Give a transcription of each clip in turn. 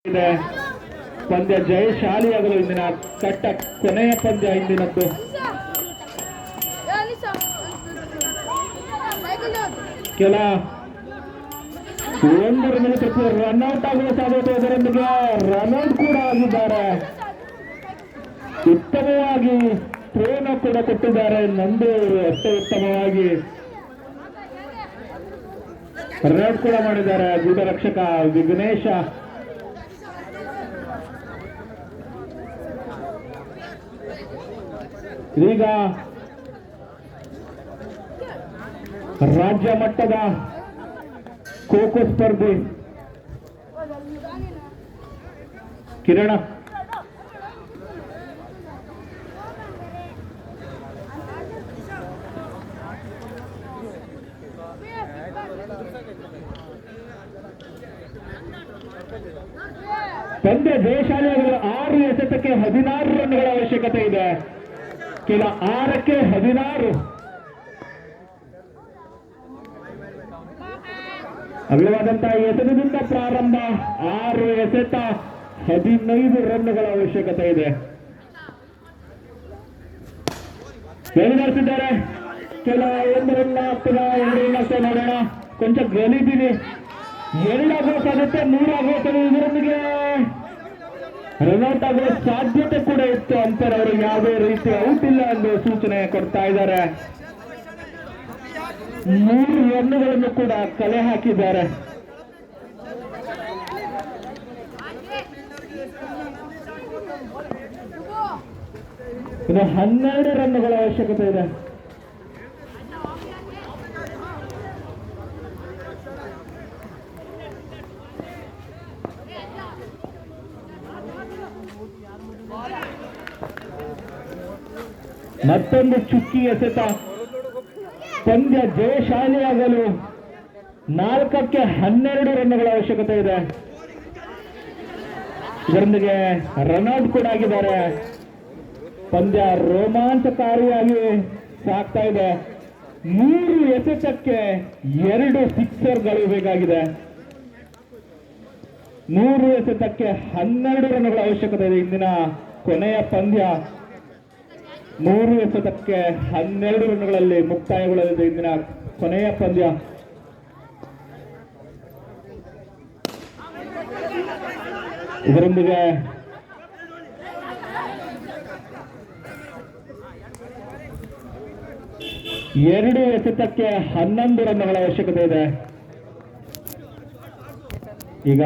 ಇದೆ. ಪಂದ್ಯ ಜಯಶಾಲಿಯಾಗಲು ಇಂದಿನ ಕಟ್ಟ ಕೊನೆಯ ಪಂದ್ಯ ಇಂದಿನದ್ದು. ಕೆಲ ಒಂದು ರನ್ಔಟ್ ಆಗುವ ಸಾಧ್ಯತೆ ಇದರೊಂದಿಗೆ ರನ್ಔಟ್ ಕೂಡ ಆಗಿದ್ದಾರೆ. ಉತ್ತಮವಾಗಿ ಥ್ರೋನ ಕೂಡ ಕೊಟ್ಟಿದ್ದಾರೆ ನಂದು ಅವರು. ಅಷ್ಟೇ ಉತ್ತಮವಾಗಿ ರನ್ಔಟ್ ಕೂಡ ಮಾಡಿದ್ದಾರೆ ಗೂಢರಕ್ಷಕ ವಿಘ್ನೇಶ. ಈಗ ರಾಜ್ಯ ಮಟ್ಟದ ಖೋ-ಖೋ ಸ್ಪರ್ಧೆ ಕಿರಣ ಪಂದ್ಯ ಜಯಶಾಲಿಯಾಗಲು 6 ಎಸೆತಕ್ಕೆ 16 ರನ್ಗಳ ಅವಶ್ಯಕತೆ ಇದೆ. ಕೆಲ 6ಕ್ಕೆ 16 ಅಗಲವಾದಂತಹ ಎಸೆತದಿಂದ ಪ್ರಾರಂಭ. 6 ಎಸೆತ 15 ರನ್ಗಳ ಅವಶ್ಯಕತೆ ಇದೆ. ನಡೆಸಿದ್ದಾರೆ. ಕೆಲ 1 ರನ್ ಆಗ್ತದ 2 ರನ್ ಆಗ್ತದೆ ನೋಡೋಣ. ಕೊಂಚ ಗಲೀಜಿದೆ. 2 ಆಗುವ ಸಾಧ್ಯತೆ 3 ಆಗುತ್ತದೆ. ಇದರೊಂದಿಗೆ ರನ್ಔಟ್ ಆಗುವ ಸಾಧ್ಯತೆ ಕೂಡ ಇತ್ತು. ಅಂಪೈರ್ ಅವರು ಯಾವುದೇ ರೀತಿ ಔಟ್ ಇಲ್ಲ ಎಂದು ಸೂಚನೆ ಕೊಡ್ತಾ ಇದ್ದಾರೆ. 3 ರನ್ಗಳನ್ನು ಕೂಡ ಕಲೆ ಹಾಕಿದ್ದಾರೆ. ಇನ್ನು 12 ರನ್ಗಳ ಅವಶ್ಯಕತೆ ಇದೆ. ಮತ್ತೊಂದು ಚುಕ್ಕಿ ಎಸೆತ. ಪಂದ್ಯ ಜಯಶಾಲಿಯಾಗಲು 4ಕ್ಕೆ 12 ರನ್ಗಳ ಅವಶ್ಯಕತೆ ಇದೆ. ಇದರೊಂದಿಗೆ ರನ್ಔಟ್ ಕೂಡ ಆಗಿದ್ದಾರೆ. ಪಂದ್ಯ ರೋಮಾಂಚಕಾರಿಯಾಗಿ ಸಾಗ್ತಾ ಇದೆ. 3 ಎಸೆತಕ್ಕೆ 2 ಸಿಕ್ಸರ್ಗಳು ಬೇಕಾಗಿದೆ. 3 ಎಸೆತಕ್ಕೆ 12 ರನ್ಗಳ ಅವಶ್ಯಕತೆ ಇದೆ. ಇಂದಿನ ಕೊನೆಯ ಪಂದ್ಯ 3 ಎಸೆತಕ್ಕೆ 12 ರನ್ಗಳಲ್ಲಿ ಮುಕ್ತಾಯಗೊಳ್ಳಲಿದೆ ಇಂದಿನ ಕೊನೆಯ ಪಂದ್ಯ. ಇದರೊಂದಿಗೆ ಎರಡು ಎಸೆತಕ್ಕೆ 11 ರನ್ಗಳ ಅವಶ್ಯಕತೆ ಇದೆ. ಈಗ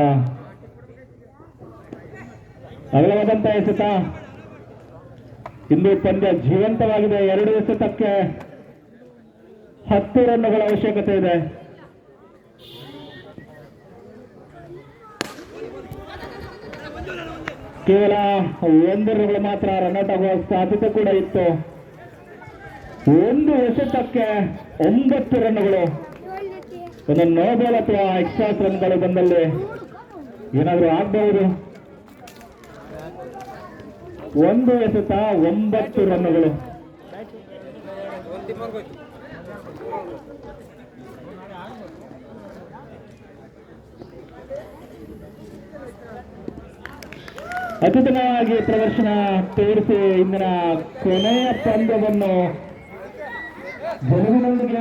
ಅಗಲವಾದಂತಹ ಎಸೆತ. ಇಂದು ಪಂದ್ಯ ಜೀವಂತವಾಗಿದೆ. 2 ಎಸೆತಕ್ಕೆ 10 ರನ್ಗಳ ಅವಶ್ಯಕತೆ ಇದೆ. ಕೇವಲ 1 ರನ್ಗಳು ಮಾತ್ರ ರನ್ಔಟ್ ಆಗುವ ಸಾಧ್ಯತೆ ಕೂಡ ಇತ್ತು. 1 ಎಸೆತಕ್ಕೆ 9 ರನ್ಗಳು. ಒಂದು ನೋಬಲ್ ಅಥವಾ ಎಕ್ಸ್ಟ್ರಾ ರನ್ಗಳು ಬಂದಲ್ಲಿ ಏನಾದರೂ ಆಗಬಹುದು. 1 ಎಸೆತ 9 ರನ್ಗಳು. ಅತ್ಯುತ್ತಮವಾಗಿ ಪ್ರದರ್ಶನ ತೋರಿಸಿ ಇಂದಿನ ಕೊನೆಯ ಪಂದ್ಯವನ್ನು ಗೆಲುವಿನೊಂದಿಗೆ